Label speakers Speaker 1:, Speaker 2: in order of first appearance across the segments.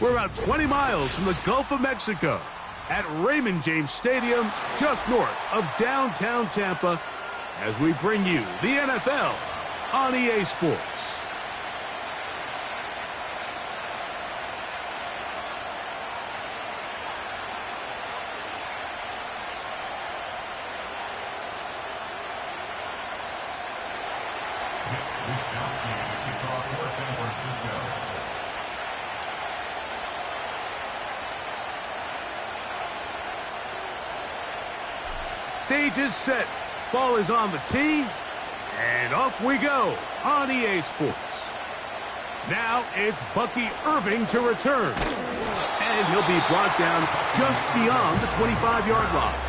Speaker 1: We're about 20 miles from the Gulf of Mexico at Raymond James Stadium, just north of downtown Tampa, as we bring you the NFL on EA Sports. Stage is set. Ball is on the tee. And off we go on EA Sports. Now it's Bucky Irving to return. And he'll be brought down just beyond the 25-yard line.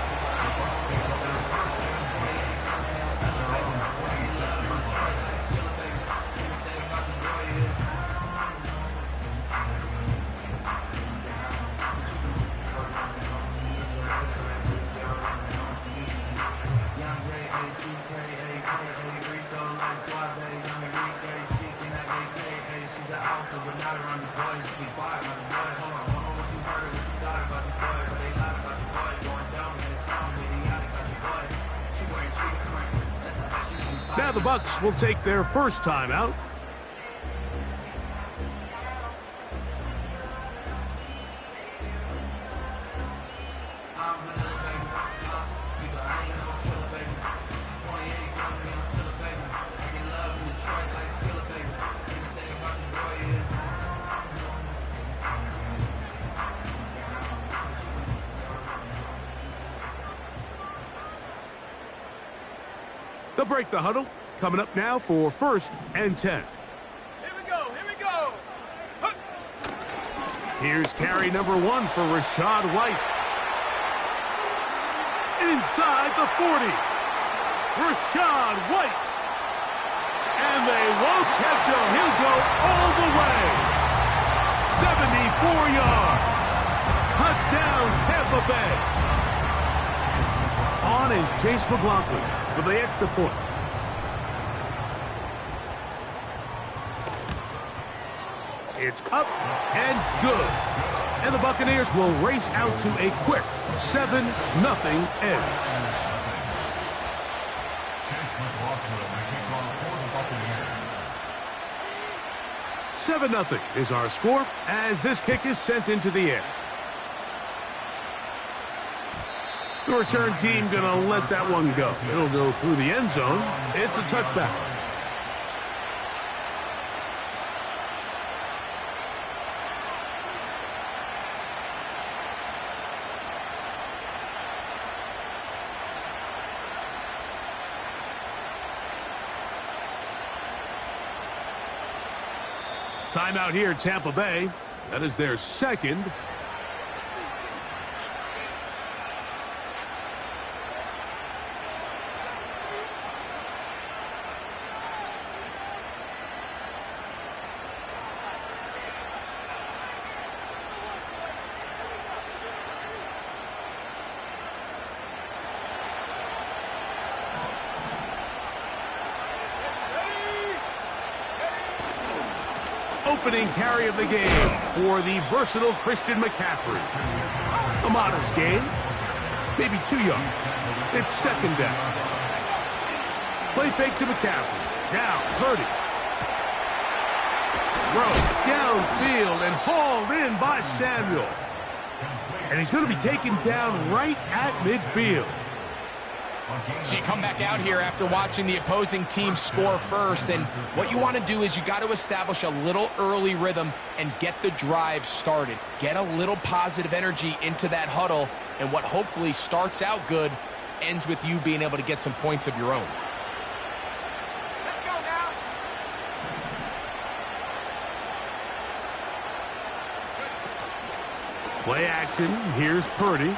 Speaker 1: Now the Bucs will take their first time out. They'll break the huddle. Coming up now for 1st and 10.
Speaker 2: Here we go, here we go. Hup.
Speaker 1: Here's carry number 1 for Rachaad White. Inside the 40. Rachaad White. And they won't catch him. He'll go all the way. 74 yards. Touchdown, Tampa Bay. On is Chase McLaughlin for the extra point. It's up and good. And the Buccaneers will race out to a quick 7-0 edge. Seven 0 is our score as this kick is sent into the air. The return team gonna let that one go. It'll go through the end zone. It's a touchback. Timeout here at Tampa Bay. That is their second. Opening carry of the game for the versatile Christian McCaffrey. A modest gain, maybe 2 yards. It's 2nd down. Play fake to McCaffrey. Now Purdy. Throw downfield and hauled in by Samuel. And he's going to be taken down right at midfield.
Speaker 3: So you come back out here after watching the opposing team score first, and what you want to do is you got to establish a little early rhythm and get the drive started. Get a little positive energy into that huddle, and what hopefully starts out good ends with you being able to get some points of your own.
Speaker 2: Let's go now.
Speaker 1: Play action. Here's Purdy.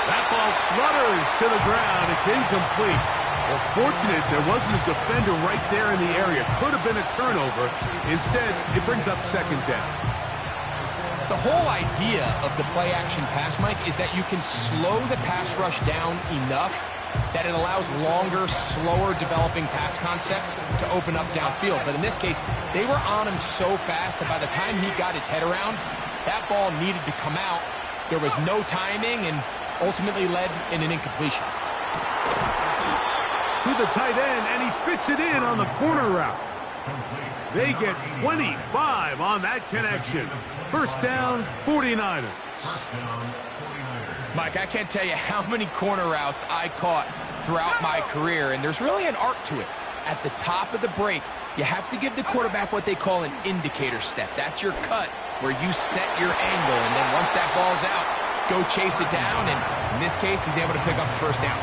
Speaker 1: That ball flutters to the ground. It's incomplete. Well, fortunate there wasn't a defender right there in the area. Could have been a turnover. Instead, it brings up 2nd down.
Speaker 3: The whole idea of the play-action pass, Mike, is that you can slow the pass rush down enough that it allows longer, slower developing pass concepts to open up downfield. But in this case, they were on him so fast that by the time he got his head around, that ball needed to come out. There was no timing and ultimately led in an incompletion.
Speaker 1: To the tight end, and he fits it in on the corner route. They get 25 on that connection. First down, 49ers.
Speaker 3: Mike, I can't tell you how many corner routes I caught throughout my career, and there's really an art to it. At the top of the break, you have to give the quarterback what they call an indicator step. That's your cut where you set your angle, and then once that ball's out, go chase it down, and in this case, he's able to pick up the first down.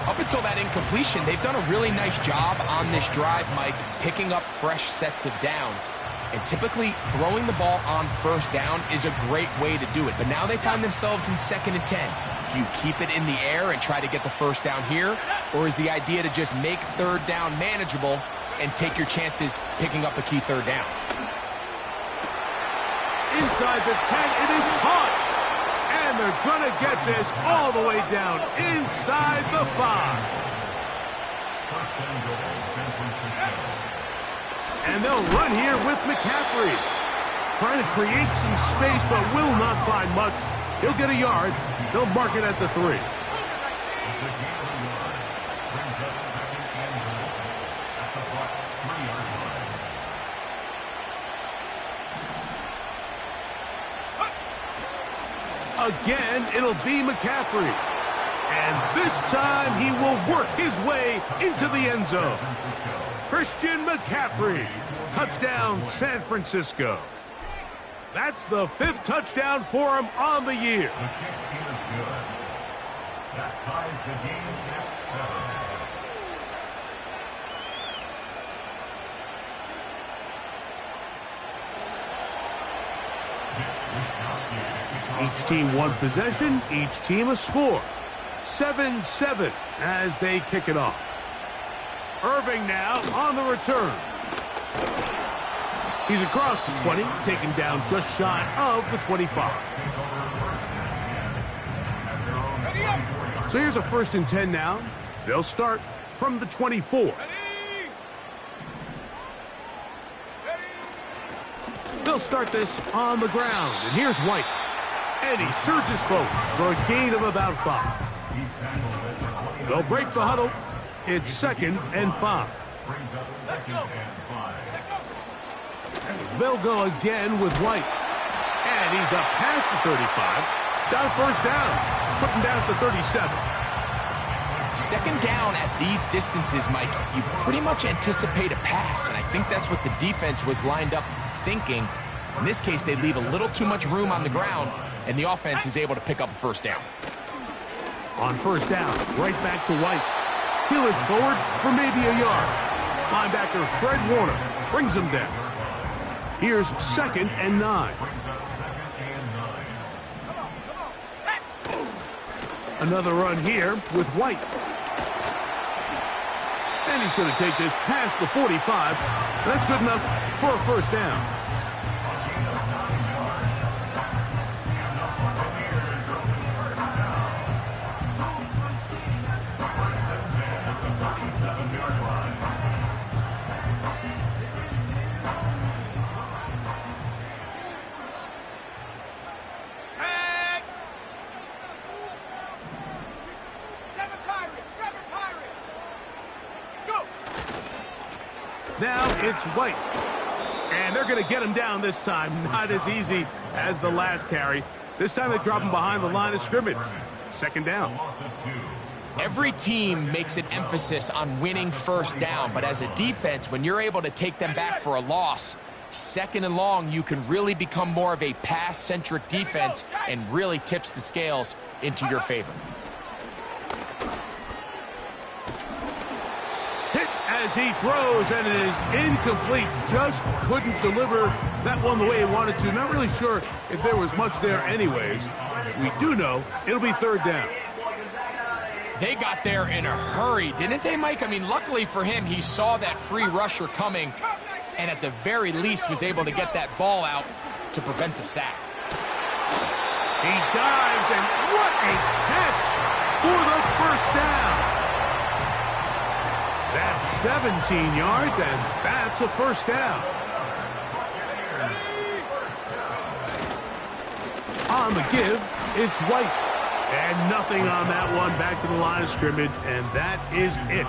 Speaker 3: Up until that incompletion, they've done a really nice job on this drive, Mike, picking up fresh sets of downs. And typically, throwing the ball on first down is a great way to do it. But now they find themselves in 2nd and 10. Do you keep it in the air and try to get the first down here? Or is the idea to just make third down manageable and take your chances picking up a key third down?
Speaker 1: Inside the 10, it is caught. And they're going to get this all the way down inside the 5. And they'll run here with McCaffrey. Trying to create some space, but will not find much. He'll get a yard. They'll mark it at the 3. Again, it'll be McCaffrey. And this time he will work his way into the end zone. Christian McCaffrey. Touchdown, San Francisco. That's the 5th touchdown for him on the year.
Speaker 4: The kick is good. That ties the game at 7.
Speaker 1: Each team one possession, each team a score. 7-7 as they kick it off. Irving now on the return. He's across the 20, taken down just shy of the 25. So here's a 1st and 10 now. They'll start from the 24. They'll start this on the ground, and here's White. And he surges forward for a gain of about 5. They'll break the huddle. It's 2nd and 5. They'll go again with White. And he's up past the 35. Got a first down. Putting down at the 37.
Speaker 3: 2nd down at these distances, Mike, you pretty much anticipate a pass, and I think that's what the defense was lined up thinking. In this case, they leave a little too much room on the ground, and the offense is able to pick up a first down.
Speaker 1: On first down, right back to White. He'll edge forward for maybe a yard. Linebacker Fred Warner brings him down. Here's 2nd and 9. Another run here with White. And he's going to take this past the 45. That's good enough for a first down. Now it's White. And they're going to get him down this time. Not as easy as the last carry. This time they drop him behind the line of scrimmage. 2nd down.
Speaker 3: Every team makes an emphasis on winning first down, but as a defense, when you're able to take them back for a loss, 2nd and long, you can really become more of a pass-centric defense and really tips the scales into your favor.
Speaker 1: As he throws, and it is incomplete. Just couldn't deliver that one the way he wanted to. Not really sure if there was much there anyways. We do know it'll be 3rd down.
Speaker 3: They got there in a hurry, didn't they, Mike? I mean, luckily for him, he saw that free rusher coming, and at the very least was able to get that ball out to prevent the sack.
Speaker 1: He dives, and what a catch for the first down. That's 17 yards, and that's a first down. On the give, it's White. And nothing on that one. Back to the line of scrimmage, and that is it.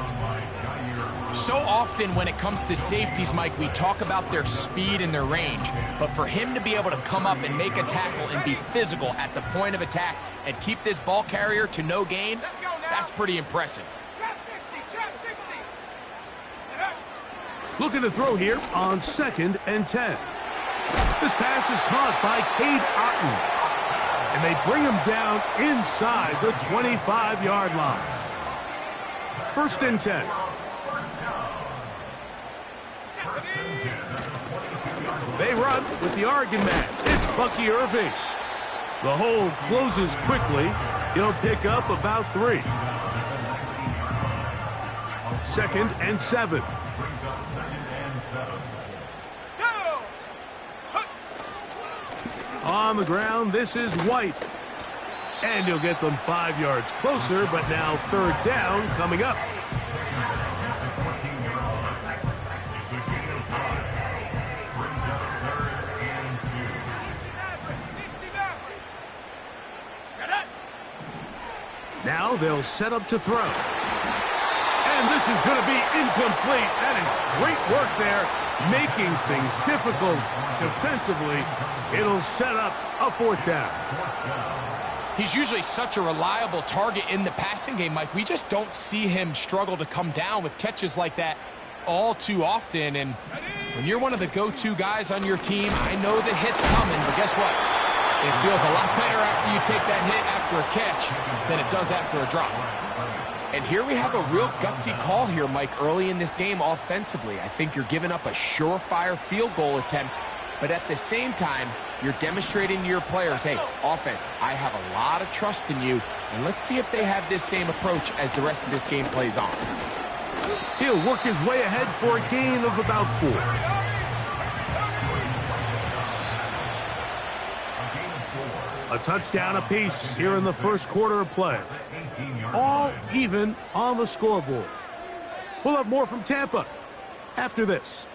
Speaker 3: So often when it comes to safeties, Mike, we talk about their speed and their range. But for him to be able to come up and make a tackle and be physical at the point of attack and keep this ball carrier to no gain, that's pretty impressive.
Speaker 2: Trap 60, trap 60.
Speaker 1: Looking to throw here on 2nd and 10. This pass is caught by Cade Otton. And they bring him down inside the 25-yard line. 1st and 10. They run with the Oregon man. It's Bucky Irving. The hole closes quickly. He'll pick up about 3. 2nd and 7. On the ground, this is White. And he'll get them 5 yards closer, but now 3rd down coming up. Now they'll set up to throw. And this is going to be incomplete. That is great work there, making things difficult defensively. It'll set up a 4th down.
Speaker 3: He's usually such a reliable target in the passing game, Mike. We just don't see him struggle to come down with catches like that all too often. And when you're one of the go-to guys on your team, I know the hit's coming, but guess what? It feels a lot better after you take that hit after a catch than it does after a drop. And here we have a real gutsy call here, Mike, early in this game offensively. I think you're giving up a surefire field goal attempt, but at the same time, you're demonstrating to your players, hey, offense, I have a lot of trust in you, and let's see if they have this same approach as the rest of this game plays on.
Speaker 1: He'll work his way ahead for a gain of about 4. A touchdown apiece here in the 1st quarter of play. All even on the scoreboard. We'll have more from Tampa after this.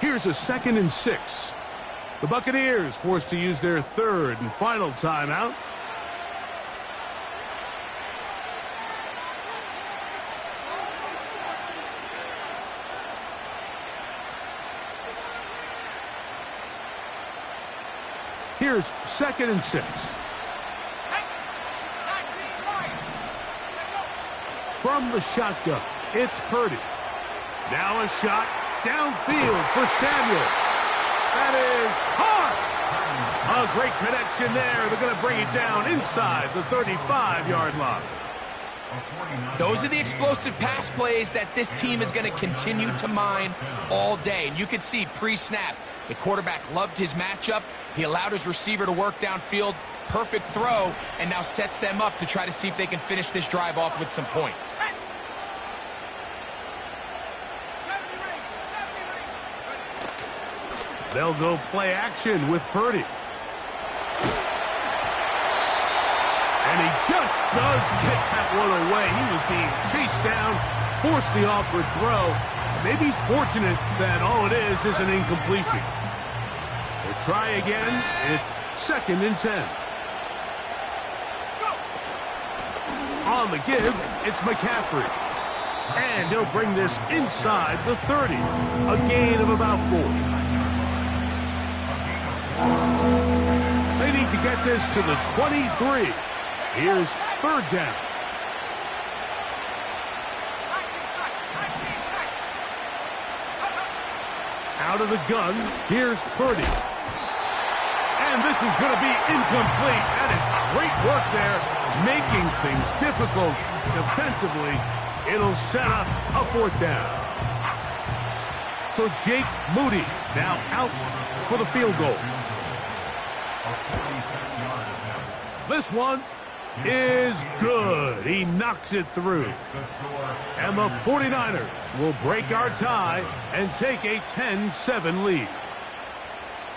Speaker 1: Here's a 2nd and 6. The Buccaneers forced to use their 3rd and final timeout. Here's 2nd and 6. From the shotgun, it's Purdy. Now a shot downfield for Samuel. That is hard. A great connection there. They're going to bring it down inside the 35-yard line.
Speaker 3: Those are the explosive pass plays that this team is going to continue to mine all day. And you can see pre-snap, the quarterback loved his matchup. He allowed his receiver to work downfield. Perfect throw, and now sets them up to try to see if they can finish this drive off with some points.
Speaker 1: They'll go play action with Purdy. And he just does get that one away. He was being chased down, forced the awkward throw. Maybe he's fortunate that all it is an incompletion. They try again. It's 2nd and 10. On the give, it's McCaffrey. And he'll bring this inside the 30. A gain of about 4. They need to get this to the 23. Here's 3rd down. Out of the gun, here's Purdy. And this is going to be incomplete. That is great work there, making things difficult defensively. It'll set up a 4th down. So Jake Moody now out for the field goal. This one is good. He knocks it through. And the 49ers will break our tie and take a 10-7 lead.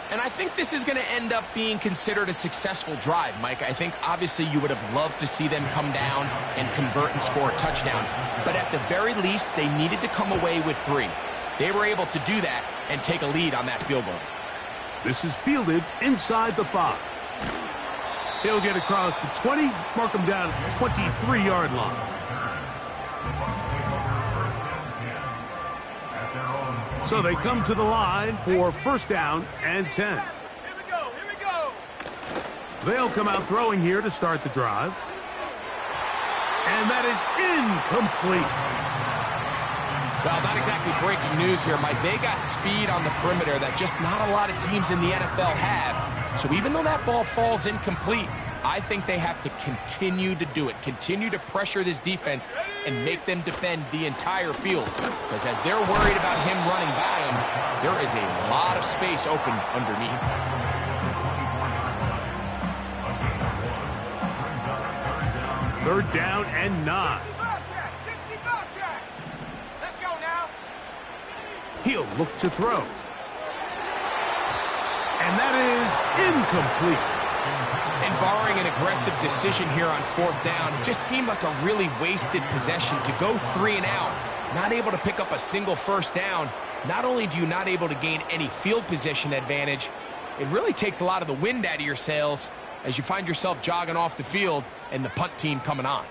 Speaker 3: And I think this is going to end up being considered a successful drive, Mike. I think obviously you would have loved to see them come down and convert and score a touchdown. But at the very least, they needed to come away with 3. They were able to do that and take a lead on that field goal.
Speaker 1: This is fielded inside the 5. He'll get across the 20, mark him down at the 23-yard line. So they come to the line for first down and 10.
Speaker 2: Here we go, here we go.
Speaker 1: They'll come out throwing here to start the drive. And that is incomplete.
Speaker 3: Well, not exactly breaking news here, Mike. They got speed on the perimeter that just not a lot of teams in the NFL have. So even though that ball falls incomplete, I think they have to continue to do it. Continue to pressure this defense and make them defend the entire field. Because as they're worried about him running by them, there is a lot of space open underneath.
Speaker 1: Third down and 9.
Speaker 2: 60 Bobcat. Let's go now.
Speaker 1: He'll look to throw. And that is incomplete.
Speaker 3: And barring an aggressive decision here on fourth down, it just seemed like a really wasted possession to go 3 and out, not able to pick up a single first down. Not only do you not able to gain any field position advantage, it really takes a lot of the wind out of your sails as you find yourself jogging off the field and the punt team coming on.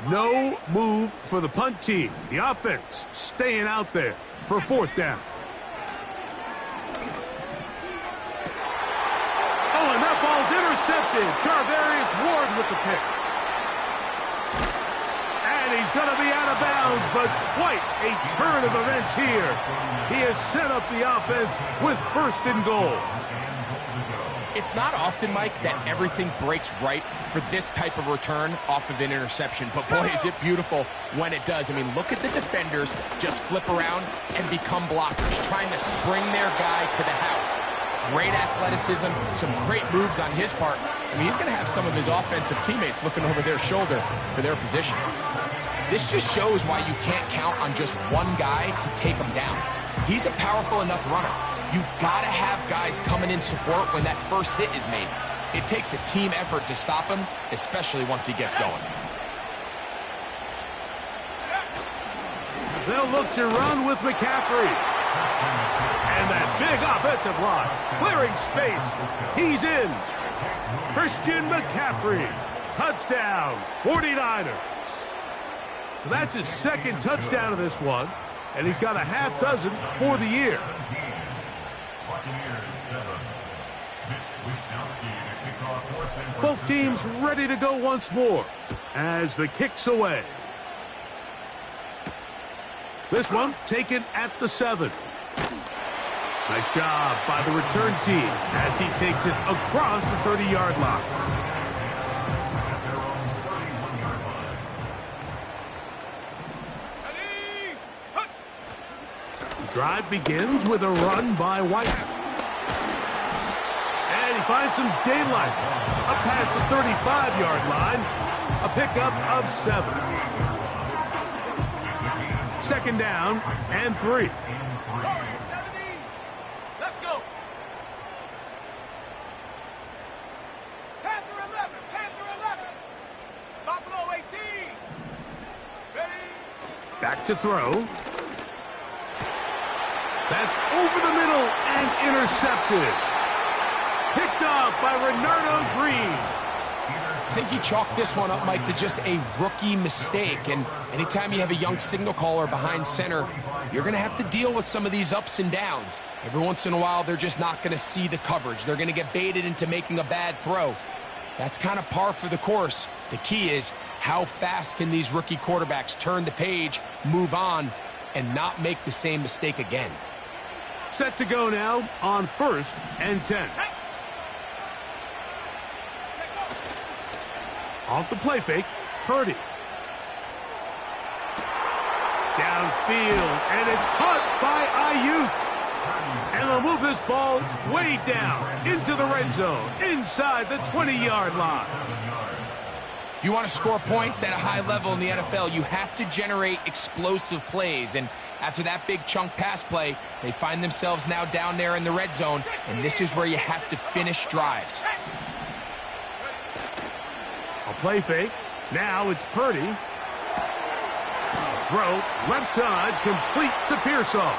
Speaker 1: No move for the punt team. The offense staying out there for fourth down. Oh, and that ball's intercepted. Charvarius Ward with the pick. And he's going to be out of bounds, but quite a turn of events here. He has set up the offense with first and goal.
Speaker 3: It's not often, Mike, that everything breaks right for this type of return off of an interception. But, boy, is it beautiful when it does. I mean, look at the defenders just flip around and become blockers, trying to spring their guy to the house. Great athleticism, some great moves on his part. I mean, he's going to have some of his offensive teammates looking over their shoulder for their position. This just shows why you can't count on just one guy to take him down. He's a powerful enough runner. You gotta have guys coming in support when that first hit is made. It takes a team effort to stop him, especially once he gets going.
Speaker 1: They'll look to run with McCaffrey. And that big offensive line, clearing space. He's in. Christian McCaffrey. Touchdown, 49ers. So that's his second touchdown of this one. And he's got a half dozen for the year. Both teams ready to go once more as the kick's away. This one taken at the 7. Nice job by the return team as he takes it across the 30-yard line. The drive begins with a run by White. And he finds some daylight up past the 35-yard line. A pickup of 7. Second down and 3.
Speaker 2: Let's go. Panther 11, Panther 11. Buffalo 18. Ready?
Speaker 1: Back to throw. That's over the middle and intercepted. Picked off by Renardo Green.
Speaker 3: I think he chalked this one up, Mike, to just a rookie mistake. And anytime you have a young signal caller behind center, you're going to have to deal with some of these ups and downs. Every once in a while, they're just not going to see the coverage. They're going to get baited into making a bad throw. That's kind of par for the course. The key is how fast can these rookie quarterbacks turn the page, move on, and not make the same mistake again.
Speaker 1: Set to go now on first and 10. Off the play fake, Purdy. Downfield, and it's caught by Ayuk. And they'll move this ball way down into the red zone, inside the 20-yard line.
Speaker 3: If you want to score points at a high level in the NFL, you have to generate explosive plays. And after that big chunk pass play, they find themselves now down there in the red zone, and this is where you have to finish drives.
Speaker 1: A play fake. Now it's Purdy. Throw, left side, complete to Pearsall.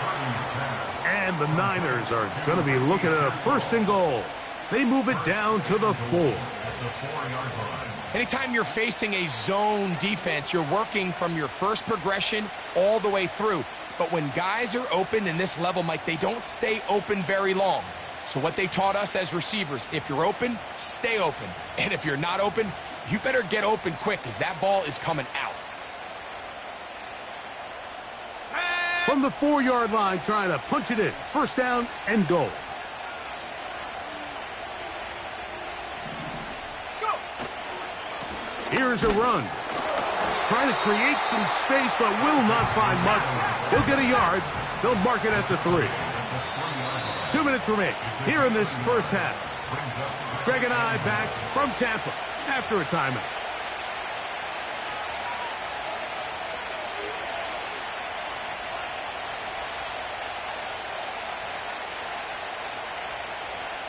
Speaker 1: And the Niners are going to be looking at a 1st and goal. They move it down to the 4.
Speaker 3: Anytime you're facing a zone defense, you're working from your first progression all the way through. But when guys are open in this level, Mike, they don't stay open very long. So what they taught us as receivers, if you're open, stay open. And if you're not open, you better get open quick because that ball is coming out.
Speaker 1: From the 4-yard line, trying to punch it in. 1st down and goal. Here's a run. Trying to create some space, but will not find much. He'll get a yard. They'll mark it at the 3. 2 minutes remain here in this first half. Greg and I back from Tampa after a timeout.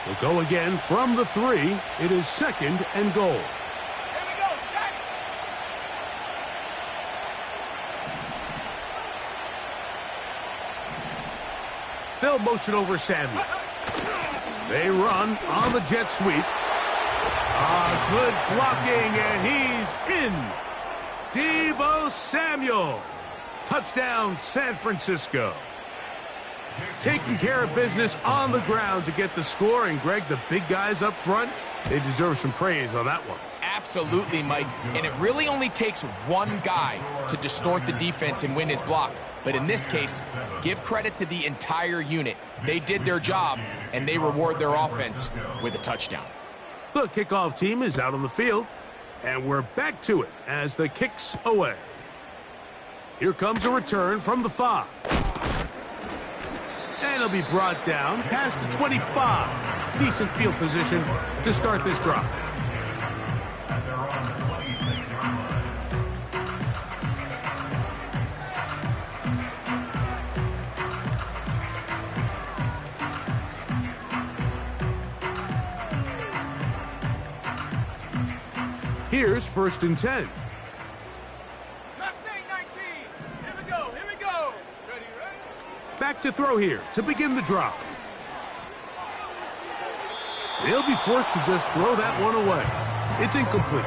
Speaker 1: We'll go again from the 3. It is 2nd and goal.
Speaker 2: Here we go, Shaq.
Speaker 1: They'll motion over Samuel. They run on the jet sweep. Good blocking, and he's in. Deebo Samuel. Touchdown, San Francisco. Taking care of business on the ground to get the score. And, Greg, the big guys up front, they deserve some praise on that one.
Speaker 3: Absolutely, Mike. And it really only takes one guy to distort the defense and win his block. But in this case, give credit to the entire unit. They did their job, and they reward their offense with a touchdown.
Speaker 1: The kickoff team is out on the field, and we're back to it as the kick's away. Here comes a return from the 5. And it'll be brought down past the 25. Decent field position to start this drive. Here's 1st and 10.
Speaker 2: Mustang 19. Here we go. Here we go. Ready.
Speaker 1: Back to throw here to begin the drive. They'll be forced to just throw that one away. It's incomplete.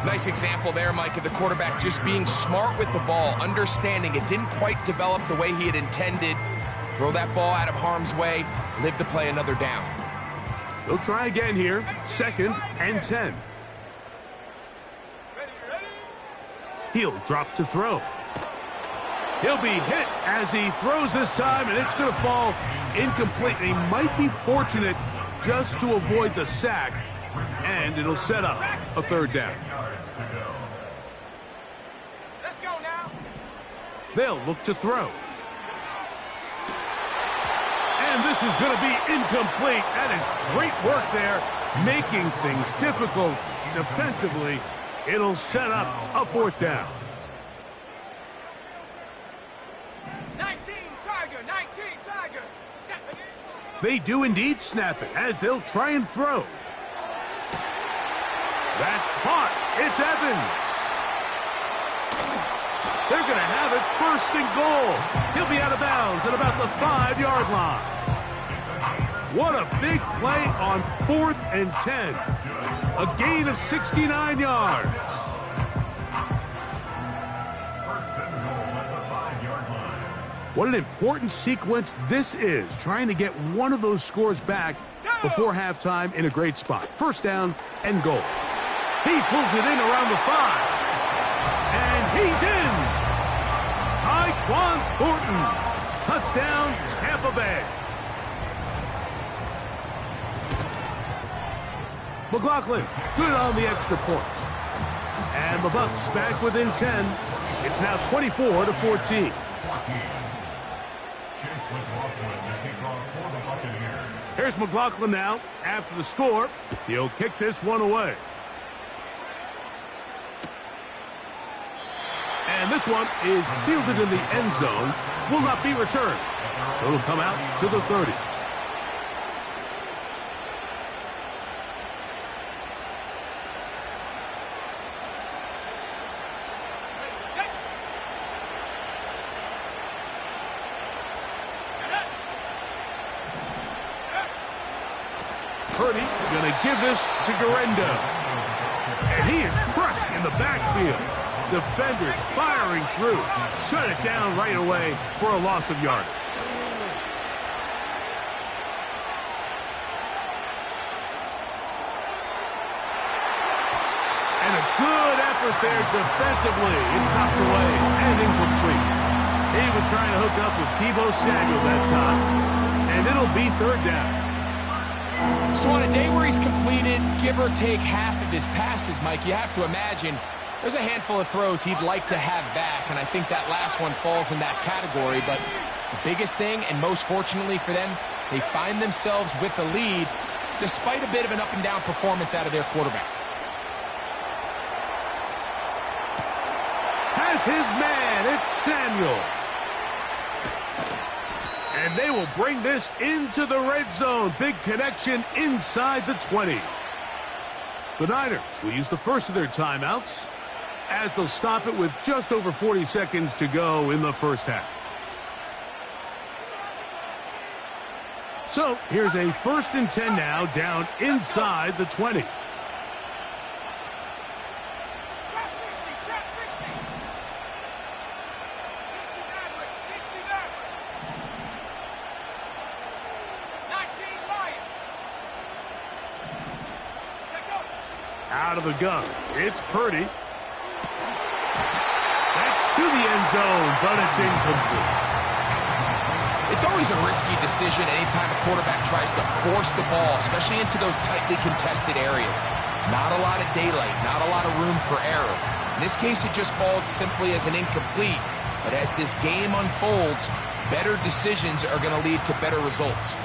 Speaker 3: Nice example there, Mike, of the quarterback just being smart with the ball, understanding it didn't quite develop the way he had intended. Throw that ball out of harm's way, live to play another down.
Speaker 1: They'll try again here. 2nd and 10. He'll drop to throw. He'll be hit as he throws this time, and it's going to fall incomplete. He might be fortunate just to avoid the sack, and it'll set up a 3rd down.
Speaker 2: Let's go now.
Speaker 1: They'll look to throw. And this is going to be incomplete. That is great work there, making things difficult defensively. It'll set up a 4th down.
Speaker 2: 19 Tiger.
Speaker 1: They do indeed snap it as they'll try and throw. That's caught. It's Evans. They're going to have it 1st and goal. He'll be out of bounds at about the 5-yard line. What a big play on 4th and 10. A gain of 69 yards. What an important sequence this is, trying to get one of those scores back before halftime in a great spot. 1st down and goal. He pulls it in around the 5. And he's in. Tyquan Thornton. Touchdown, Tampa Bay. McLaughlin, good on the extra point. And the Bucs back within 10. It's now 24-14. Here's McLaughlin now. After the score, he'll kick this one away. And this one is fielded in the end zone. Will not be returned. So it'll come out to the 30. Purdy going to give this to Garendo. And he is crushed in the backfield. Defenders firing through. Shut it down right away for a loss of yardage. And a good effort there defensively. It's knocked away and incomplete. He was trying to hook up with Deebo Samuel that time. And it'll be third down.
Speaker 3: So on a day where he's completed, give or take half of his passes, Mike, you have to imagine there's a handful of throws he'd like to have back, and I think that last one falls in that category. But the biggest thing, and most fortunately for them, they find themselves with a lead despite a bit of an up-and-down performance out of their quarterback.
Speaker 1: Has his man, it's Samuel. And they will bring this into the red zone. Big connection inside the 20. The Niners will use the first of their timeouts as they'll stop it with just over 40 seconds to go in the first half. So here's a 1st and 10 now down inside the 20. Out of the gun, it's Purdy. That's to the end zone, but it's incomplete.
Speaker 3: It's always a risky decision anytime a quarterback tries to force the ball, especially into those tightly contested areas. Not a lot of daylight, not a lot of room for error. In this case, it just falls simply as an incomplete. But as this game unfolds, better decisions are going to lead to better results.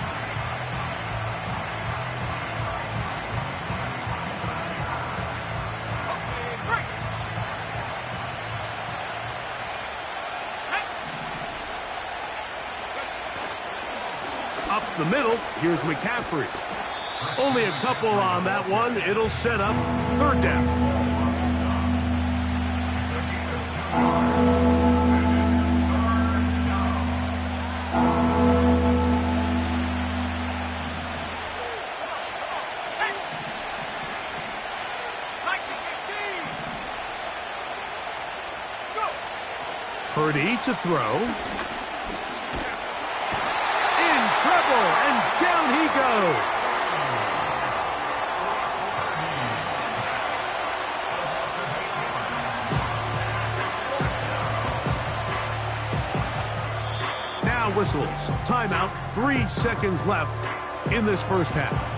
Speaker 1: Up the middle, here's McCaffrey. Only a couple on that one. It'll set up third down. Purdy to throw. Trouble, and down he goes. Now whistles. Timeout. 3 seconds left in this first half.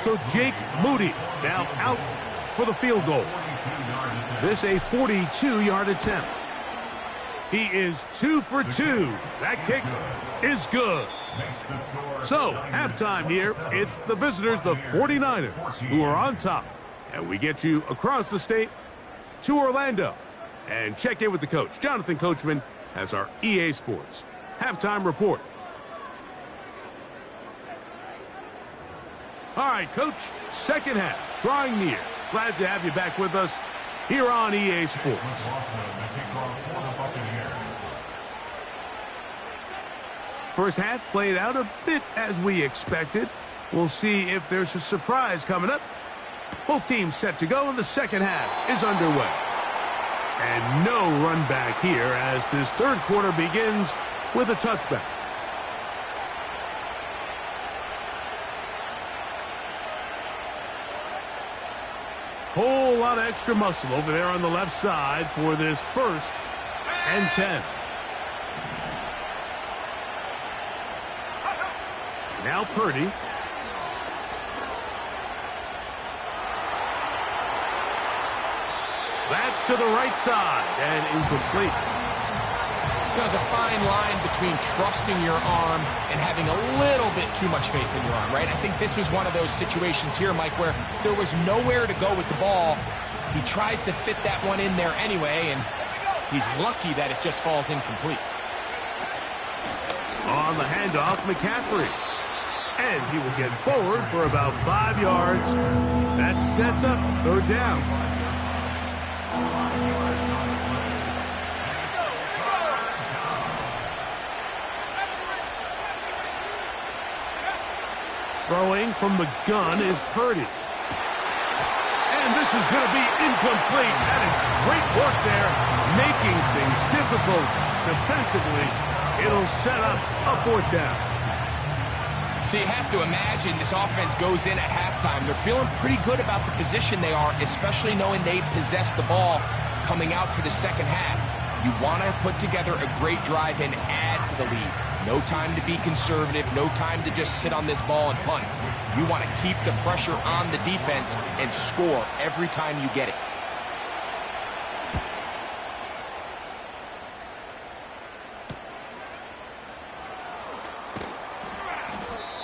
Speaker 1: So Jake Moody now out for the field goal. This a 42-yard attempt. He is 2 for 2. That kick is good. So, halftime here. It's the visitors, the 49ers, who are on top. And we get you across the state to Orlando. And check in with the coach. Jonathan Coachman has our EA Sports halftime report. All right, Coach, second half, drawing near. Glad to have you back with us here on EA Sports. First half played out a bit as we expected. We'll see if there's a surprise coming up. Both teams set to go, and the second half is underway. And no run back here as this third quarter begins with a touchback. Whole lot of extra muscle over there on the left side for this 1st and 10. Now Purdy. That's to the right side and incomplete.
Speaker 3: There's a fine line between trusting your arm and having a little bit too much faith in your arm, right? I think this was one of those situations here, Mike, where there was nowhere to go with the ball. He tries to fit that one in there anyway, and he's lucky that it just falls incomplete.
Speaker 1: On the handoff, McCaffrey. And he will get forward for about 5 yards. That sets up 3rd down. Throwing from the gun is Purdy. And this is going to be incomplete. That is great work there, making things difficult defensively. It'll set up a 4th down.
Speaker 3: So you have to imagine this offense goes in at halftime. They're feeling pretty good about the position they are, especially knowing they possess the ball coming out for the second half. You want to put together a great drive and add to the lead. No time to be conservative, no time to just sit on this ball and punt. You want to keep the pressure on the defense and score every time you get it.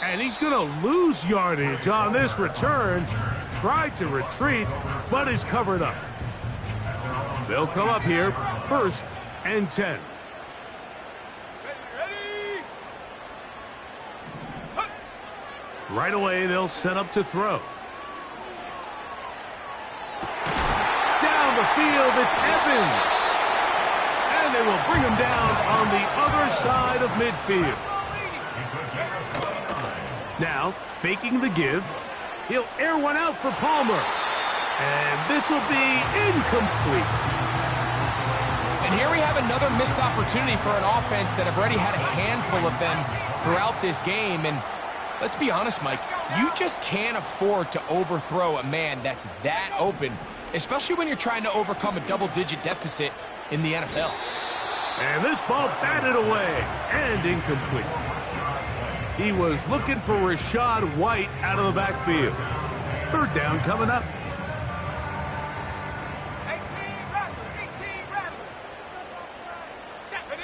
Speaker 1: And he's going to lose yardage on this return. Tried to retreat, but is covered up. They'll come up here, 1st and 10. Right away, they'll set up to throw. Down the field, it's Evans. And they will bring him down on the other side of midfield. Now, faking the give, he'll air one out for Palmer. And this will be incomplete.
Speaker 3: And here we have another missed opportunity for an offense that have already had a handful of them throughout this game. And let's be honest, Mike, you just can't afford to overthrow a man that's that open, especially when you're trying to overcome a double-digit deficit in the NFL.
Speaker 1: And this ball batted away and incomplete. He was looking for Rashad White out of the backfield. 3rd down coming up.
Speaker 2: 18 Rattler. 70,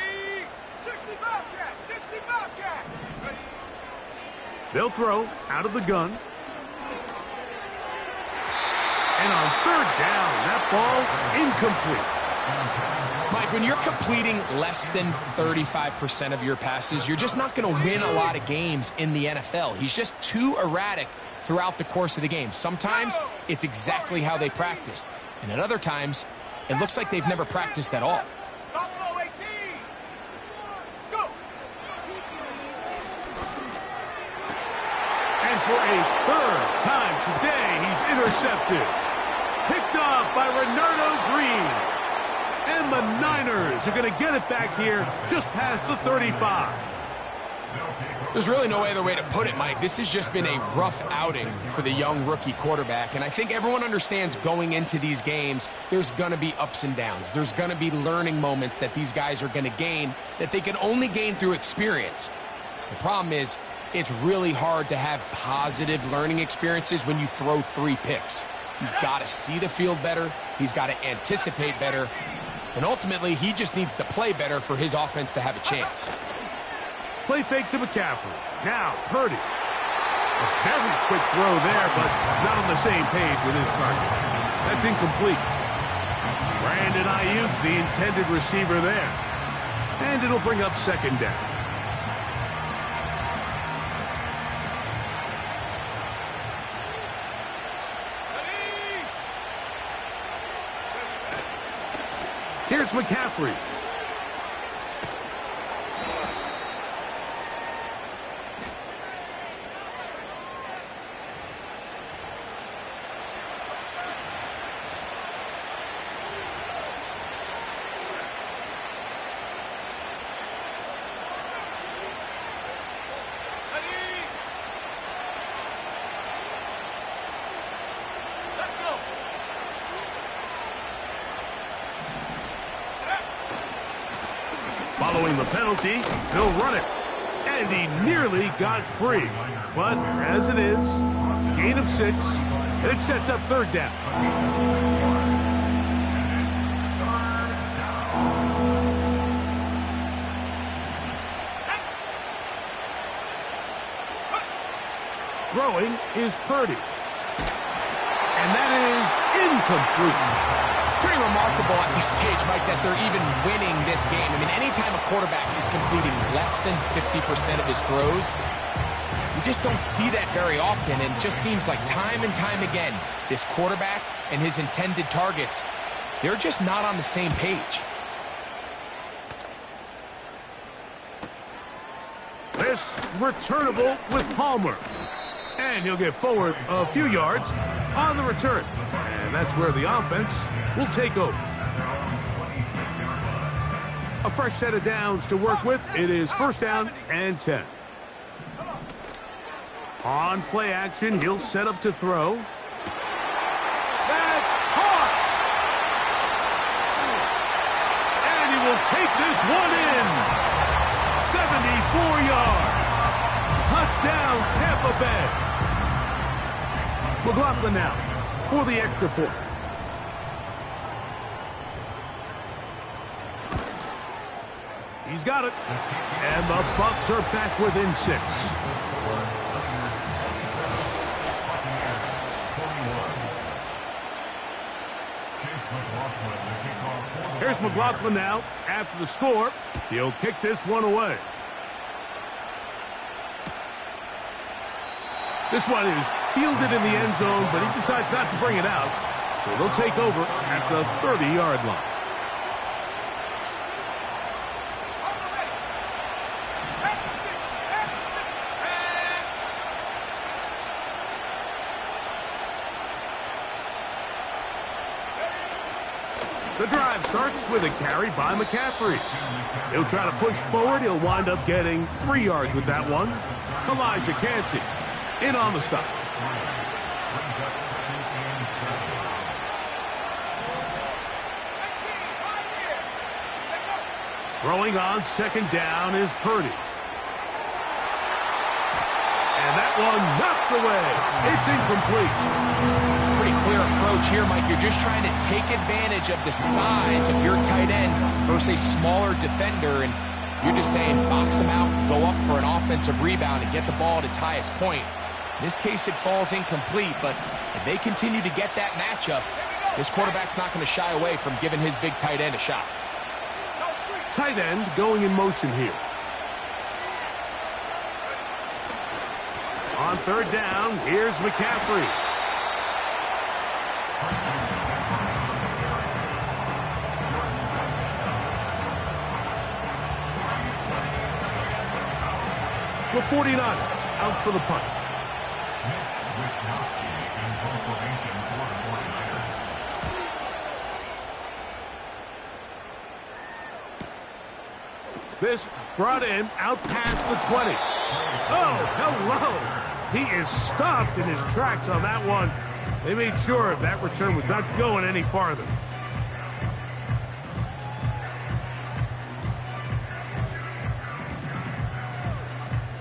Speaker 2: 60 Bobcat, 60 Bobcat. Ready?
Speaker 1: They'll throw out of the gun. And on 3rd down, that ball incomplete.
Speaker 3: Mike, when you're completing less than 35% of your passes, you're just not going to win a lot of games in the NFL. He's just too erratic throughout the course of the game. Sometimes it's exactly how they practiced. And at other times, it looks like they've never practiced at all.
Speaker 2: Buffalo 18. Go.
Speaker 1: And for a 3rd time today, he's intercepted. Picked off by Renardo Green. And the Niners are going to get it back here just past the 35.
Speaker 3: There's really no other way to put it, Mike. This has just been a rough outing for the young rookie quarterback. And I think everyone understands going into these games, there's going to be ups and downs. There's going to be learning moments that these guys are going to gain that they can only gain through experience. The problem is, it's really hard to have positive learning experiences when you throw 3 picks. He's got to see the field better. He's got to anticipate better. And ultimately, he just needs to play better for his offense to have a chance.
Speaker 1: Play fake to McCaffrey. Now, Purdy. A very quick throw there, but not on the same page with his target. That's incomplete. Brandon Ayuk, the intended receiver there. And it'll bring up 2nd down. Here's McCaffrey. Knowing the penalty, he'll run it. And he nearly got free. But as it is, gain of 6, and it sets up third down. Throwing is Purdy. And that is incomplete.
Speaker 3: It's pretty remarkable at this stage, Mike, that they're even winning this game. I mean, anytime a quarterback is completing less than 50% of his throws, you just don't see that very often. And it just seems like time and time again, this quarterback and his intended targets, they're just not on the same page.
Speaker 1: This returnable with Palmer. And he'll get forward a few yards on the return. And that's where the offense will take over. A fresh set of downs to work with. It is first down and 10. On play action, he'll set up to throw. That's caught! And he will take this one in. 74 yards. Touchdown, Tampa Bay. McLaughlin now for the extra point. He's got it. And the Bucs are back within 6. Here's McLaughlin now after the score. He'll kick this one away. This one is fielded in the end zone, but he decides not to bring it out. So they'll take over at the 30-yard line. The drive starts with a carry by McCaffrey. He'll try to push forward. He'll wind up getting 3 yards with that one. Elijah Cansey in on the stop. Throwing on second down is Purdy. And that one knocked away. It's incomplete.
Speaker 3: Pretty clear approach here, Mike. You're just trying to take advantage of the size of your tight end versus a smaller defender, and you're just saying box him out, go up for an offensive rebound, and get the ball at its highest point. In this case, it falls incomplete, but if they continue to get that matchup, this quarterback's not going to shy away from giving his big tight end a shot.
Speaker 1: Tight end going in motion here. On third down, here's McCaffrey. The 49ers out for the punt. This brought in out past the 20. Oh, hello. He is stopped in his tracks on that one. They made sure that return was not going any farther.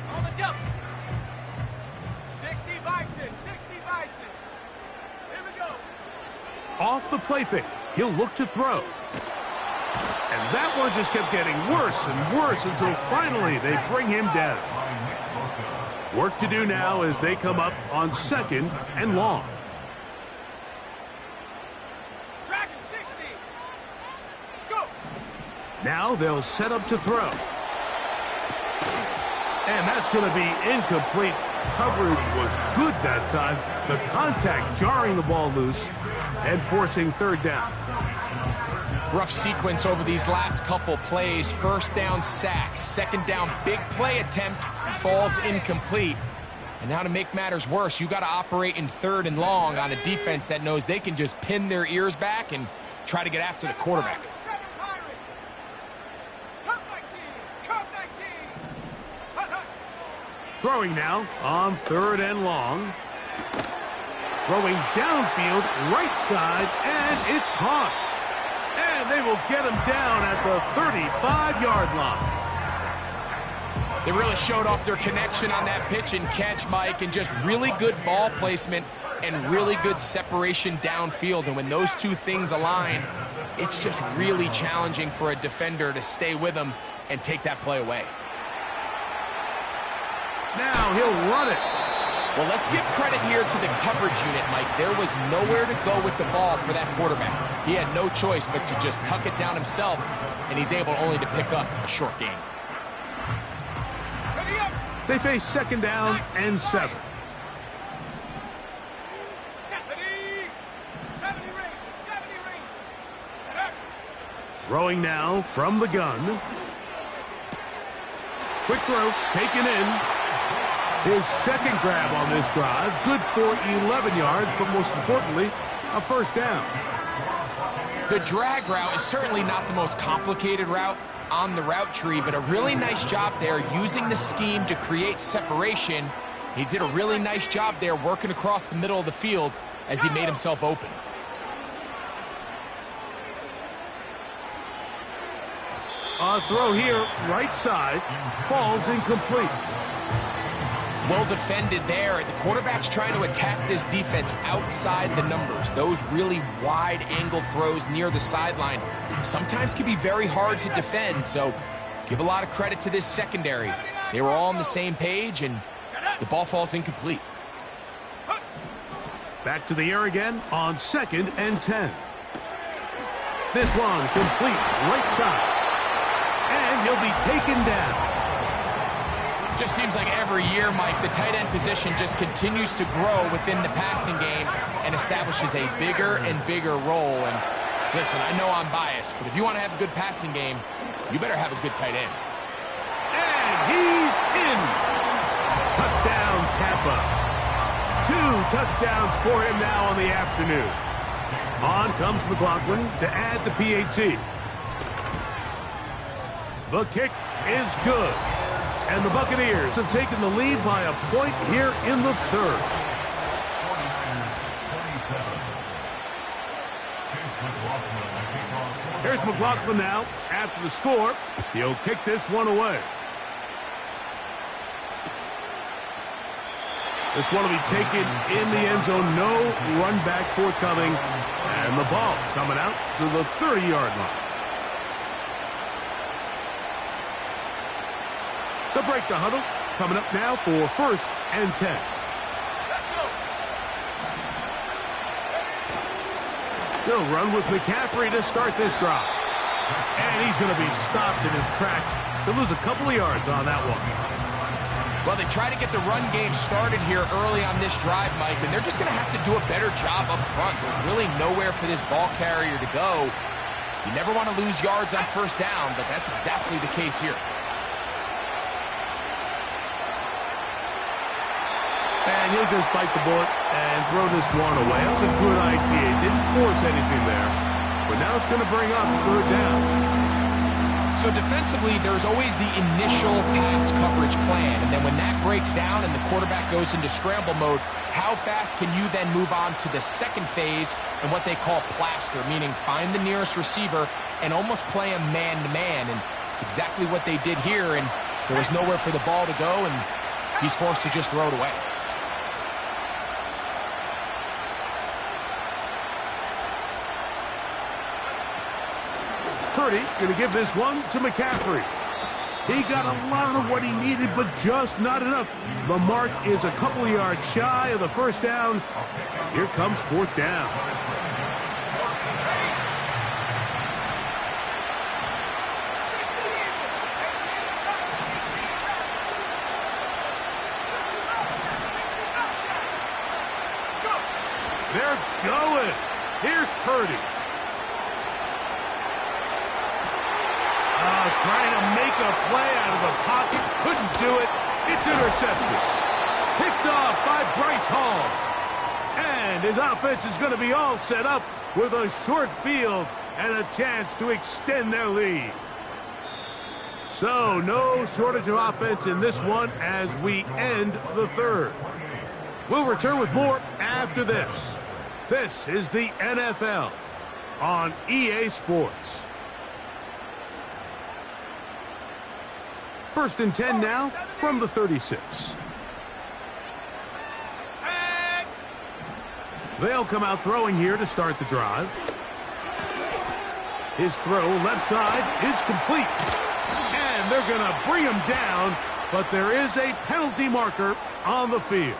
Speaker 2: On the jump. 60 Bison, 60 Bison. Here we go.
Speaker 1: Off the play fake, he'll look to throw. And that one just kept getting worse and worse until finally they bring him down. Work to do now as they come up on second and long.
Speaker 2: Dragon 60. Go.
Speaker 1: Now they'll set up to throw. And that's going to be incomplete. Coverage was good that time. The contact jarring the ball loose and forcing third down.
Speaker 3: Rough sequence over these last couple plays. First down sack, second down big play attempt falls incomplete. And now to make matters worse, you got to operate in third and long on a defense that knows they can just pin their ears back and try to get after the quarterback.
Speaker 1: Throwing now on third and long. Throwing downfield, right side, and it's caught. And And they will get him down at the 35-yard line.
Speaker 3: They really showed off their connection on that pitch and catch, Mike, and just really good ball placement and really good separation downfield. And when those two things align, it's just really challenging for a defender to stay with them and take that play away.
Speaker 1: Now he'll run it.
Speaker 3: Well, let's give credit here to the coverage unit, Mike. There was nowhere to go with the ball for that quarterback. He had no choice but to just tuck it down himself, and he's able only to pick up a short gain.
Speaker 1: They face second down and 7.
Speaker 2: 70 range.
Speaker 1: Throwing now from the gun. Quick throw, taken in. His second grab on this drive, good for 11 yards, but most importantly, a first down.
Speaker 3: The drag route is certainly not the most complicated route on the route tree, but a really nice job there using the scheme to create separation. He did a really nice job there working across the middle of the field as he made himself open.
Speaker 1: A throw here, right side, falls incomplete.
Speaker 3: Well defended there. The quarterback's trying to attack this defense outside the numbers. Those really wide angle throws near the sideline sometimes can be very hard to defend, so give a lot of credit to this secondary. They were all on the same page, and the ball falls incomplete.
Speaker 1: Back to the air again on 2nd and 10. This one complete, right side. And he'll be taken down.
Speaker 3: Just seems like every year, Mike, the tight end position just continues to grow within the passing game and establishes a bigger and bigger role. And listen, I know I'm biased, but if you want to have a good passing game, you better have a good tight end.
Speaker 1: And he's in. Touchdown, Tampa. 2 touchdowns for him now on the afternoon. On comes McLaughlin to add the PAT. The kick is good. And the Buccaneers have taken the lead by a point here in the third. Here's McLaughlin now after the score. He'll kick this one away. This one will be taken in the end zone. No run back forthcoming. And the ball coming out to the 30-yard line. The break the huddle coming up now for 1st and 10. They'll run with McCaffrey to start this drive. And he's going to be stopped in his tracks. They'll lose a couple of yards on that one.
Speaker 3: Well, they try to get the run game started here early on this drive, Mike, and they're just going to have to do a better job up front. There's really nowhere for this ball carrier to go. You never want to lose yards on first down, but that's exactly the case here.
Speaker 1: And he'll just bite the bullet and throw this one away. That's a good idea. He didn't force anything there. But now it's going to bring up 3rd down.
Speaker 3: So defensively, there's always the initial pass coverage plan. And then when that breaks down and the quarterback goes into scramble mode, how fast can you then move on to the second phase and what they call plaster, meaning find the nearest receiver and almost play him man-to-man. And it's exactly what they did here. And there was nowhere for the ball to go, and he's forced to just throw it away.
Speaker 1: Purdy going to give this one to McCaffrey. He got a lot of what he needed, but just not enough. The mark is a couple yards shy of the first down. And here comes 4th down. They're going. Here's Purdy. Trying to make a play out of the pocket. Couldn't do it. It's intercepted. Picked off by Bryce Hall. And his offense is going to be all set up with a short field and a chance to extend their lead. So no shortage of offense in this one as we end the third. We'll return with more after this. This is the NFL. on EA Sports. 1st and 10 now from the 36. They'll come out throwing here to start the drive. His throw left side is complete. And they're going to bring him down, but there is a penalty marker on the field.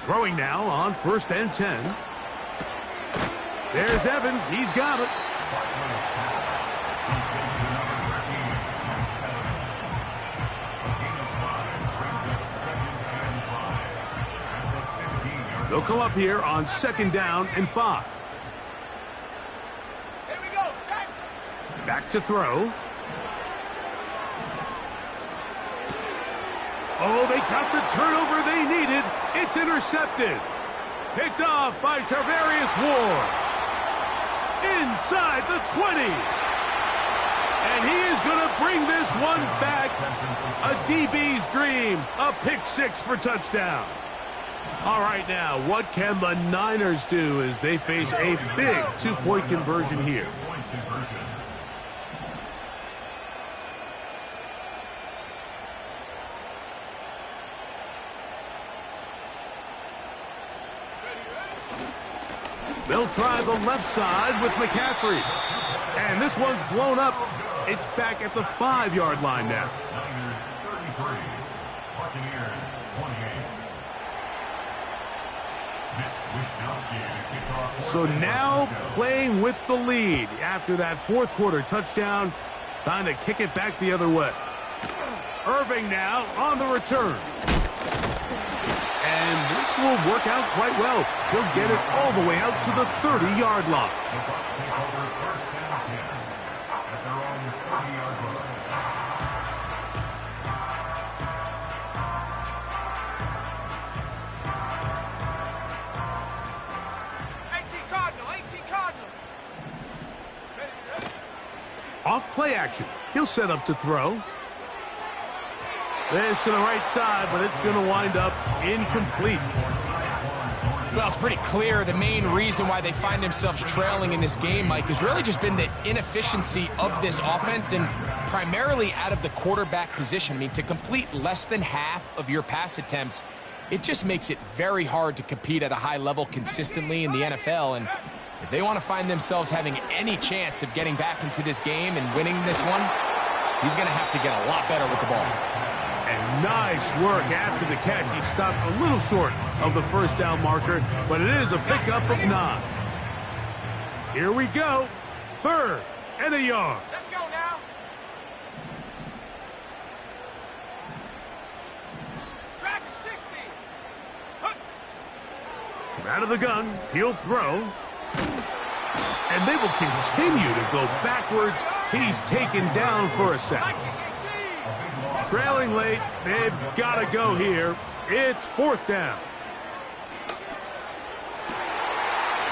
Speaker 1: Throwing now on 1st and 10. There's Evans. He's got it. They'll come up here on 2nd down and 5.
Speaker 2: Here we go, set.
Speaker 1: Back to throw. Oh, they got the turnover they needed. It's intercepted. Picked off by Charvarius Ward. Inside the 20. And he is going to bring this one back. A DB's dream. A pick 6 for touchdown. All right, now, what can the Niners do as they face a big 2-point conversion here? They'll try the left side with McCaffrey. And this one's blown up. It's back at the 5-yard line now.
Speaker 4: Niners 33, Buccaneers 28.
Speaker 1: So now playing with the lead after that 4th quarter touchdown. Time to kick it back the other way. Irving now on the return. And this will work out quite well. He'll get it all the way out to the 30-yard line.
Speaker 4: The Bucs take over 1st and 10 at their own 30-yard line.
Speaker 2: 18 Cardinal, 18 Cardinal.
Speaker 1: Off play action. He'll set up to throw. This to the right side, but it's going to wind up incomplete.
Speaker 3: Well, it's pretty clear the main reason why they find themselves trailing in this game, Mike, has really just been the inefficiency of this offense and primarily out of the quarterback position. I mean, to complete less than half of your pass attempts, it just makes it very hard to compete at a high level consistently in the NFL. And if they want to find themselves having any chance of getting back into this game and winning this one, he's going to have to get a lot better with the ball.
Speaker 1: And nice work after the catch. He stopped a little short of the 1st down marker, but it is a pickup of 9. Here we go. 3rd and a yard.
Speaker 2: Let's go now. Track 60.
Speaker 1: From out of the gun, he'll throw. And they will continue to go backwards. He's taken down for a sack. Trailing late, they've got to go here. It's 4th down.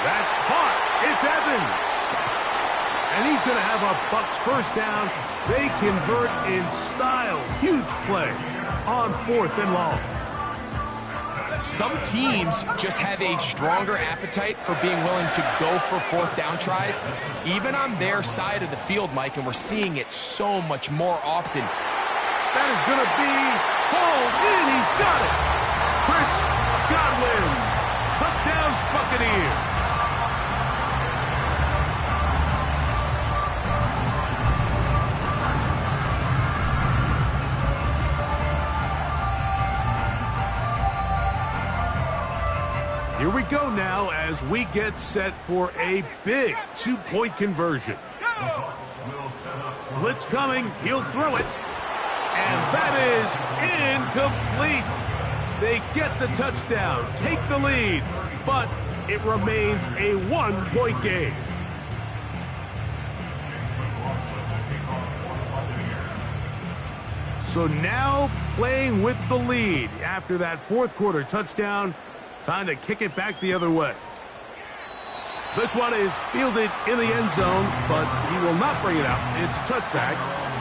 Speaker 1: That's caught. It's Evans. And he's going to have a Bucs 1st down. They convert in style. Huge play on 4th and long.
Speaker 3: Some teams just have a stronger appetite for being willing to go for 4th down tries, even on their side of the field, Mike, and we're seeing it so much more often.
Speaker 1: That is going to be hauled in. He's got it. Chris Godwin. Touchdown, Buccaneers. Here we go now as we get set for a big 2-point conversion. Blitz coming. He'll throw it. And that is incomplete. They get the touchdown, take the lead, but it remains a 1-point game. So now playing with the lead after that 4th quarter touchdown, time to kick it back the other way. This one is fielded in the end zone, but he will not bring it out. It's touchback,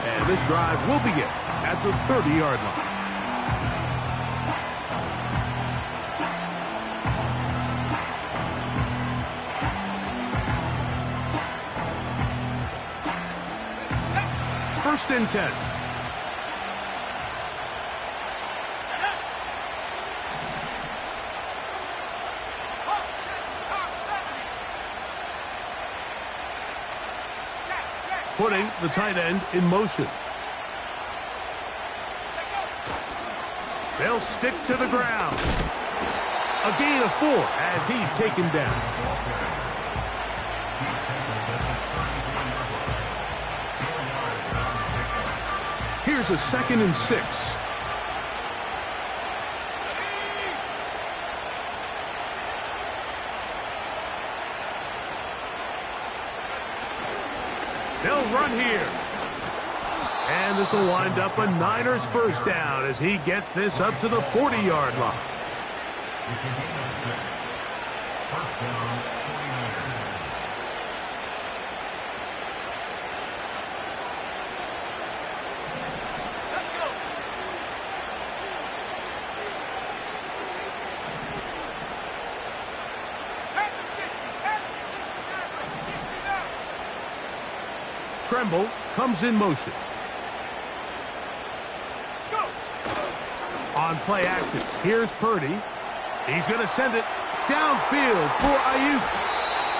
Speaker 1: and this drive will begin at the 30-yard line. First and 10. Putting the tight end in motion. They'll stick to the ground. A gain of 4 as he's taken down. Here's a 2nd and 6. They'll run here. And this will wind up a Niners first down as he gets this up to the 40-yard line.
Speaker 4: It's a gain of 6. First down, 49ers.
Speaker 2: Let's go. Panther 60. Panther 60 now.
Speaker 1: Tremble comes in motion.
Speaker 2: Go.
Speaker 1: On play action, here's Purdy. He's going to send it downfield for Ayuk.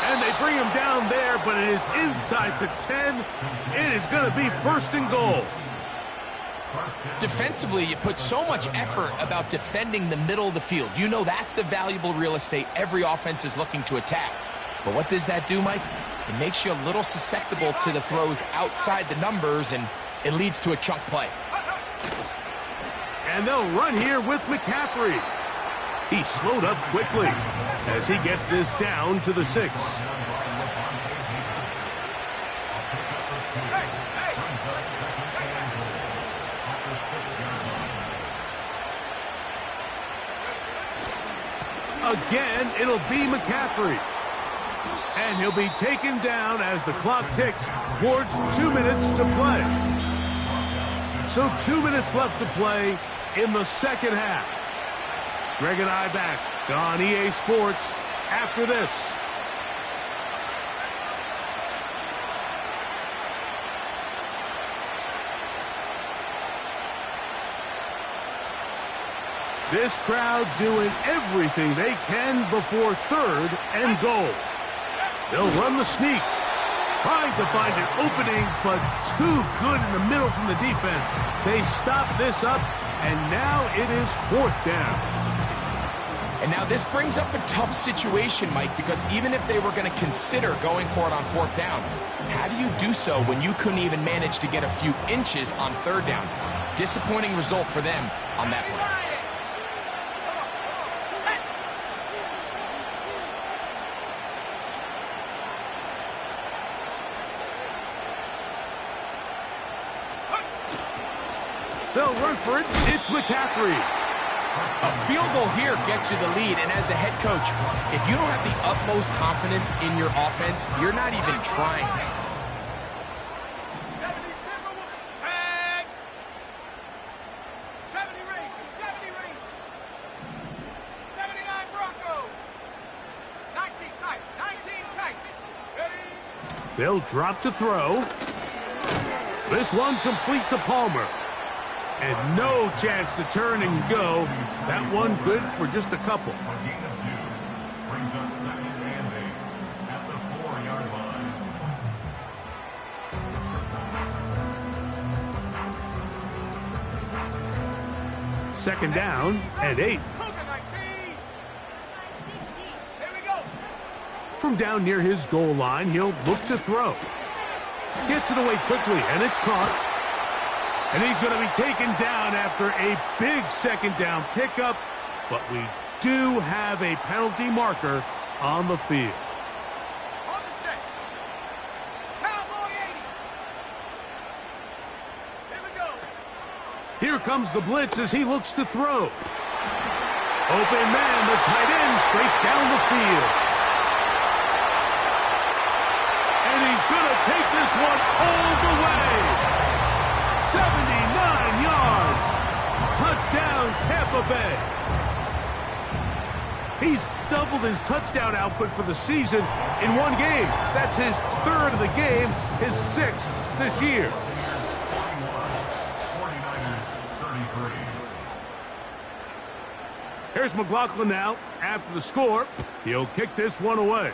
Speaker 1: And they bring him down there, but it is inside the 10. It is going to be 1st and goal.
Speaker 3: Defensively, you put so much effort about defending the middle of the field. You know that's the valuable real estate every offense is looking to attack. But what does that do, Mike? It makes you a little susceptible to the throws outside the numbers, and it leads to a chunk play.
Speaker 1: And they'll run here with McCaffrey. He slowed up quickly as he gets this down to the 6. Again, it'll be McCaffrey. And he'll be taken down as the clock ticks towards 2 minutes to play. So 2 minutes left to play in the second half. Greg and I back on EA Sports after this. This crowd doing everything they can before 3rd and goal. They'll run the sneak, trying to find an opening, but too good in the middle from the defense. They stop this up, and now it is 4th down.
Speaker 3: And now this brings up a tough situation, Mike, because even if they were going to consider going for it on 4th down, how do you do so when you couldn't even manage to get a few inches on 3rd down? Disappointing result for them on that play.
Speaker 1: They'll run for it. It's McCaffrey.
Speaker 3: A field goal here gets you the lead, and as the head coach, if you don't have the utmost confidence in your offense, you're not even trying this.
Speaker 2: 70 Timberwolves. Tag. 70 Rangers. 70 Rangers. 79 Broncos. 19 tight. 19 tight. Ready?
Speaker 1: They'll drop to throw. This one complete to Palmer. And no chance to turn and go. That one good for just a couple.
Speaker 4: A gain of 2 brings up 2nd and 8 at the 4-yard line.
Speaker 1: Second down and 8.
Speaker 2: Cougar 19. Here we go.
Speaker 1: From down near his goal line, he'll look to throw. Gets it away quickly, and it's caught. And he's going to be taken down after a big 2nd down pickup. But we do have a penalty marker on the field.
Speaker 2: On the set. Cowboy 80. Here we go.
Speaker 1: Here comes the blitz as he looks to throw. Open man, the tight end, straight down the field. And he's going to take this one all the way. 79 yards. Touchdown, Tampa Bay. He's doubled his touchdown output for the season in one game. That's his third of the game, his sixth this year.
Speaker 4: 49ers 33.
Speaker 1: Here's McLaughlin now. After the score, he'll kick this one away.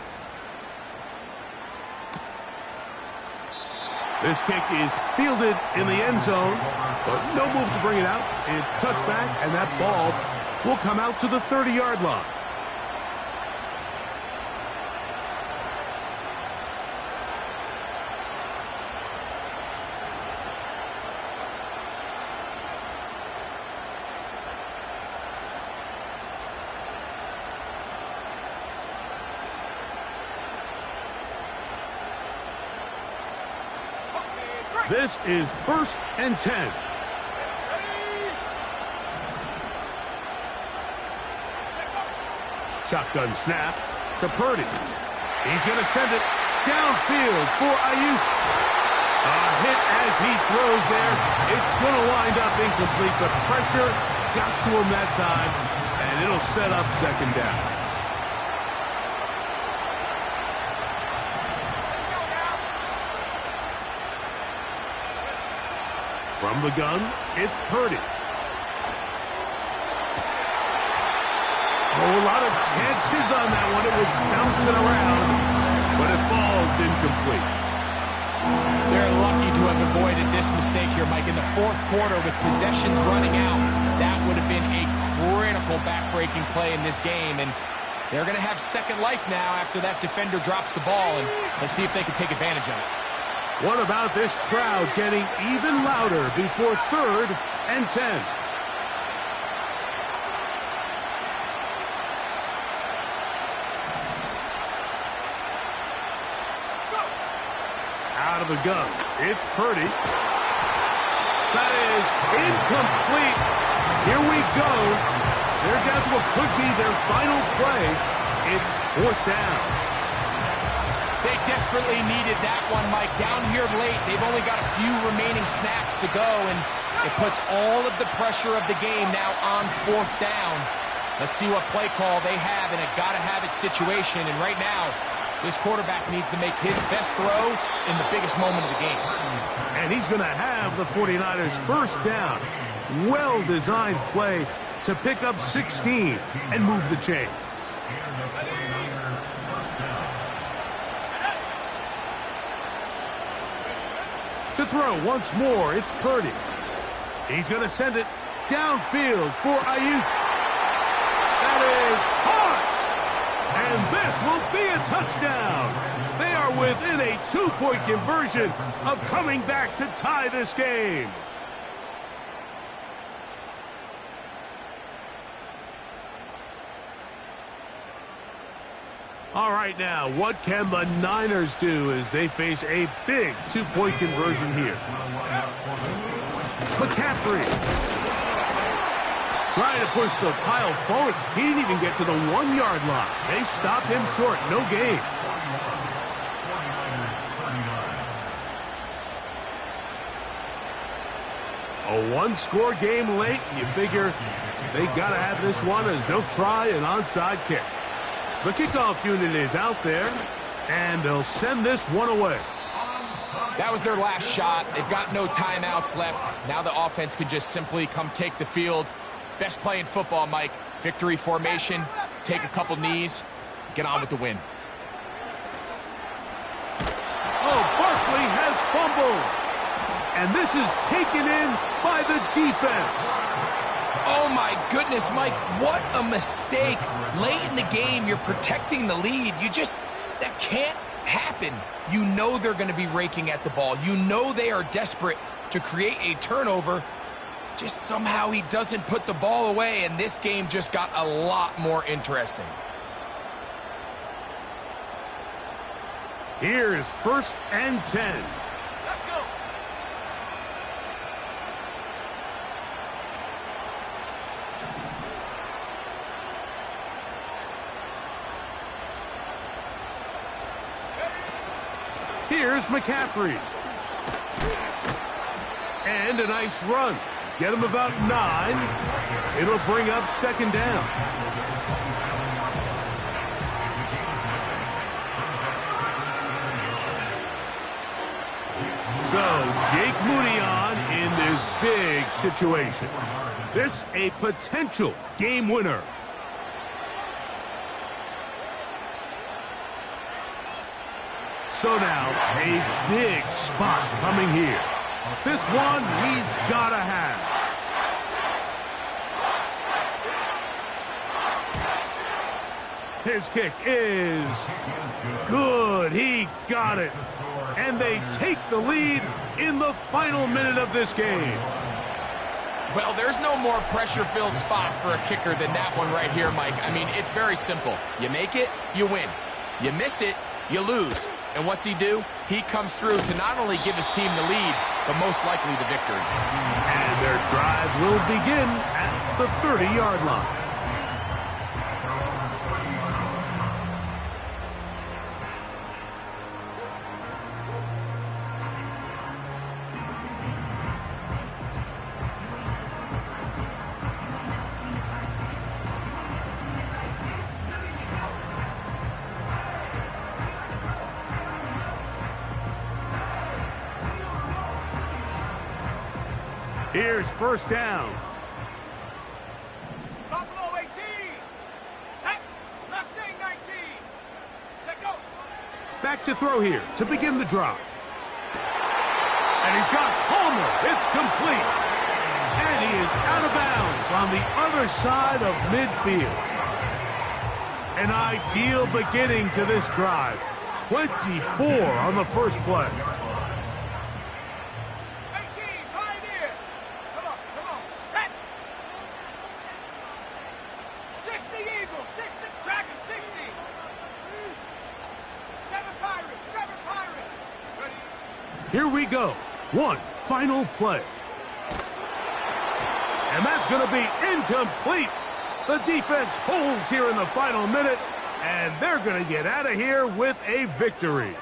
Speaker 1: This kick is fielded in the end zone, but no move to bring it out. It's touchback, and that ball will come out to the 30-yard line. This is 1st and 10. Shotgun snap to Purdy. He's going to send it downfield for Ayuk. A hit as he throws there. It's going to wind up incomplete. The pressure got to him that time, and it'll set up second down. From the gun, it's Purdy. Oh, a lot of chances on that one. It was bouncing around, but it falls incomplete.
Speaker 3: They're lucky to have avoided this mistake here, Mike. In the fourth quarter, with possessions running out, that would have been a critical back-breaking play in this game, and they're going to have second life now after that defender drops the ball, and let's see if they can take advantage of it.
Speaker 1: What about this crowd getting even louder before 3rd and 10? Out of the gun, it's Purdy. That is incomplete. Here we go. They're down to what could be their final play. It's 4th down.
Speaker 3: They desperately needed that one, Mike. Down here late, they've only got a few remaining snaps to go, and it puts all of the pressure of the game now on 4th down. Let's see what play call they have in a gotta-have-it situation, and right now, this quarterback needs to make his best throw in the biggest moment of the game.
Speaker 1: And he's going to have the 49ers first down. Well-designed play to pick up 16 and move the chains. To throw once more, it's Purdy. He's going to send it downfield for Ayuk. That is hard. And this will be a touchdown. They are within a 2-point conversion of coming back to tie this game. All right, now, what can the Niners do as they face a big 2-point conversion here? McCaffrey trying to push the pile forward. He didn't even get to the 1-yard line. They stopped him short. No gain. A 1-score game late. You figure they got to have this one as they'll try an onside kick. The kickoff unit is out there, and they'll send this one away.
Speaker 3: That was their last shot. They've got no timeouts left. Now the offense could just simply come take the field. Best play in football, Mike. Victory formation, take a couple knees, get on with the win.
Speaker 1: Oh, Barkley has fumbled. And this is taken in by the defense.
Speaker 3: Oh, my goodness, Mike, what a mistake. Late in the game, you're protecting the lead. That can't happen. You know they're going to be raking at the ball. You know they are desperate to create a turnover. Just somehow he doesn't put the ball away, and this game just got a lot more interesting.
Speaker 1: Here's 1st and 10.
Speaker 2: Let's go.
Speaker 1: Here's McCaffrey. And a nice run. Get him about 9. It'll bring up second down. So, Jake Moody on in this big situation. This a potential game winner. So now, a big spot coming here. This one he's got to have. His kick is good. He got it. And they take the lead in the final minute of this game.
Speaker 3: Well, there's no more pressure-filled spot for a kicker than that one right here, Mike. I mean, it's very simple. You make it, you win. You miss it, you lose. And what's he do? He comes through to not only give his team the lead, but most likely the victory.
Speaker 1: And their drive will begin at the 30-yard line. Here's first down.
Speaker 2: Buffalo 18. Set. Mustang 19. Set go.
Speaker 1: Back to throw here to begin the drive. And he's got Homer. It's complete. And he is out of bounds on the other side of midfield. An ideal beginning to this drive. 24 on the first play.
Speaker 2: 18. Pioneer. Come on. Set. 60 Eagles. 60. Dragon 60. 7 Pirates. Ready.
Speaker 1: Here we go. One final play. And that's going to be incomplete. The defense holds here in the final minute, and they're going to get out of here with a victory.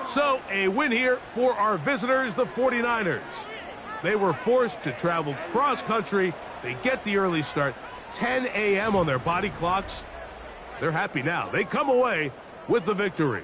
Speaker 1: So, a win here for our visitors, the 49ers. They were forced to travel cross-country. They get the early start, 10 a.m. on their body clocks. They're happy now. They come away with the victory.